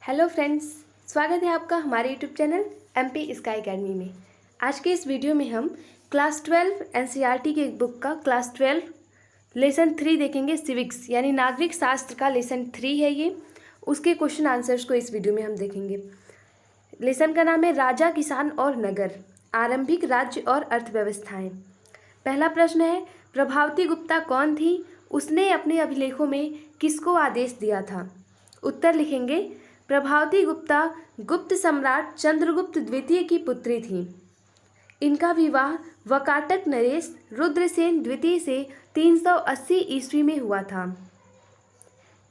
Hello friends, स्वागत है आपका हमारे YouTube channel MP sky academy में। आज के इस वीडियो में हम क्लास 12 एनसीईआरटी के बुक का क्लास 12 लेसन 3 देखेंगे। सिविक्स यानी नागरिक शास्त्र का लेसन 3 है ये। उसके क्वेश्चन आंसर्स को इस वीडियो में हम देखेंगे। लेसन का नाम है राजा, किसान और नगर, आरंभिक राज्य और अर्थव्यवस्थाएँ। पहला प्रश्न है, प्रभावती गुप्ता कौन थी? उसने अपने अभिलेखों में किसको आदेश दिया था? उत्तर लिखेंगे, प्रभावती गुप्ता गुप्त सम्राट चंद्रगुप्त द्वितीय की पुत्री थी। इनका विवाह वकाटक नरेश रुद्रसेन द्वितीय से 380 ईस्वी में हुआ था।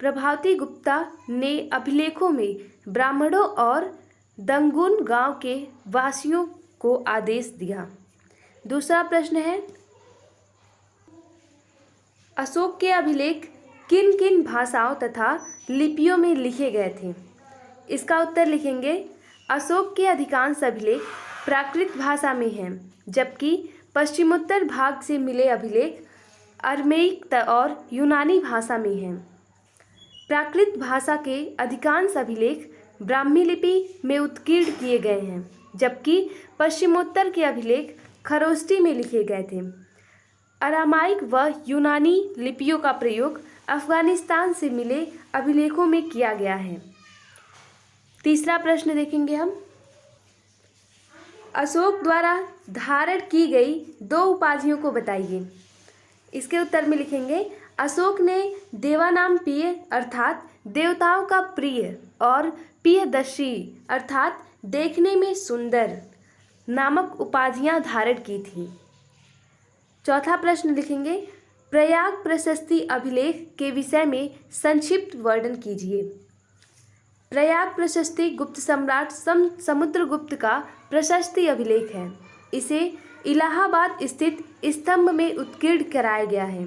प्रभावती गुप्ता ने अभिलेखों में ब्राह्मणों और दंगुन गांव के वासियों को आदेश दिया। दूसरा प्रश्न है, अशोक के अभिलेख किन किन भाषाओं तथा लिपियों में लिखे गए थे? इसका उत्तर लिखेंगे, अशोक के अधिकांश अभिलेख प्राकृत भाषा में हैं, जबकि पश्चिमोत्तर भाग से मिले अभिलेख अरमेइक और यूनानी भाषा में हैं। प्राकृत भाषा के अधिकांश अभिलेख ब्राह्मी लिपि में उत्कीर्ण किए गए हैं, जबकि पश्चिमोत्तर के अभिलेख खरोष्टी में लिखे गए थे। अरामाइक व यूनानी लिपियों का प्रयोग अफगानिस्तान से मिले अभिलेखों में किया गया है। तीसरा प्रश्न देखेंगे हम, अशोक द्वारा धारण की गई 2 उपाधियों को बताइए। इसके उत्तर में लिखेंगे, अशोक ने देवानाम प्रिय अर्थात देवताओं का प्रिय और प्रियदर्शी अर्थात देखने में सुंदर नामक उपाधियां धारण की थी। चौथा प्रश्न लिखेंगे, प्रयाग प्रशस्ति अभिलेख के विषय में संक्षिप्त वर्णन कीजिए। प्रयाग प्रशस्ति गुप्त सम्राट समुद्रगुप्त का प्रशस्ति अभिलेख है। इसे इलाहाबाद स्थित स्तंभ में उत्कीर्ण कराया गया है।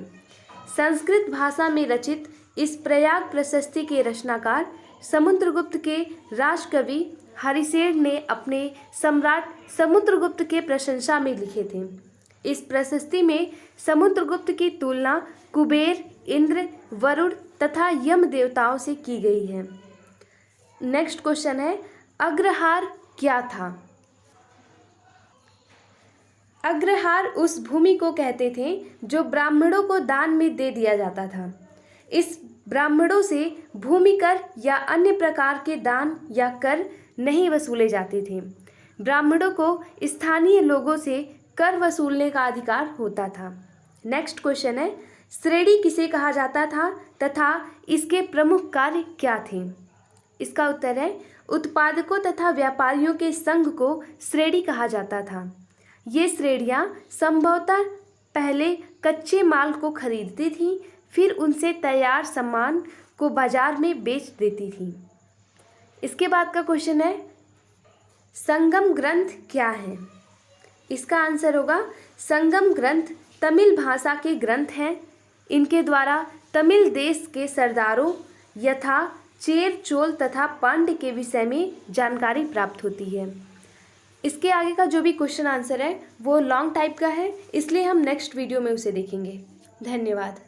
संस्कृत भाषा में रचित इस प्रयाग प्रशस्ति के रचनाकार समुद्रगुप्त के राजकवि हरिसेन ने अपने सम्राट समुद्रगुप्त के प्रशंसा में लिखे थे। इस प्रशस्ति में समुद्रगुप्त की तुलना कुबेर, इंद्र, वरुण तथा यम देवताओं से की गई है। नेक्स्ट क्वेश्चन है, अग्रहार क्या था? अग्रहार उस भूमि को कहते थे जो ब्राह्मणों को दान में दे दिया जाता था। इस ब्राह्मणों से भूमि कर या अन्य प्रकार के दान या कर नहीं वसूले जाते थे। ब्राह्मणों को स्थानीय लोगों से कर वसूलने का अधिकार होता था। नेक्स्ट क्वेश्चन है, श्रेणी किसे कहा जाता था तथा इसके प्रमुख कार्य क्या थे? इसका उत्तर है, उत्पादकों तथा व्यापारियों के संघ को श्रेणी कहा जाता था। ये श्रेणियाँ संभवतः पहले कच्चे माल को खरीदती थीं, फिर उनसे तैयार सामान को बाजार में बेच देती थीं। इसके बाद का क्वेश्चन है, संगम ग्रंथ क्या है? इसका आंसर होगा, संगम ग्रंथ तमिल भाषा के ग्रंथ हैं। इनके द्वारा तमिल देश के सरदारों यथा चेर, चोल तथा पांड्य के विषय में जानकारी प्राप्त होती है। इसके आगे का जो भी क्वेश्चन आंसर है वो लॉन्ग टाइप का है, इसलिए हम नेक्स्ट वीडियो में उसे देखेंगे। धन्यवाद।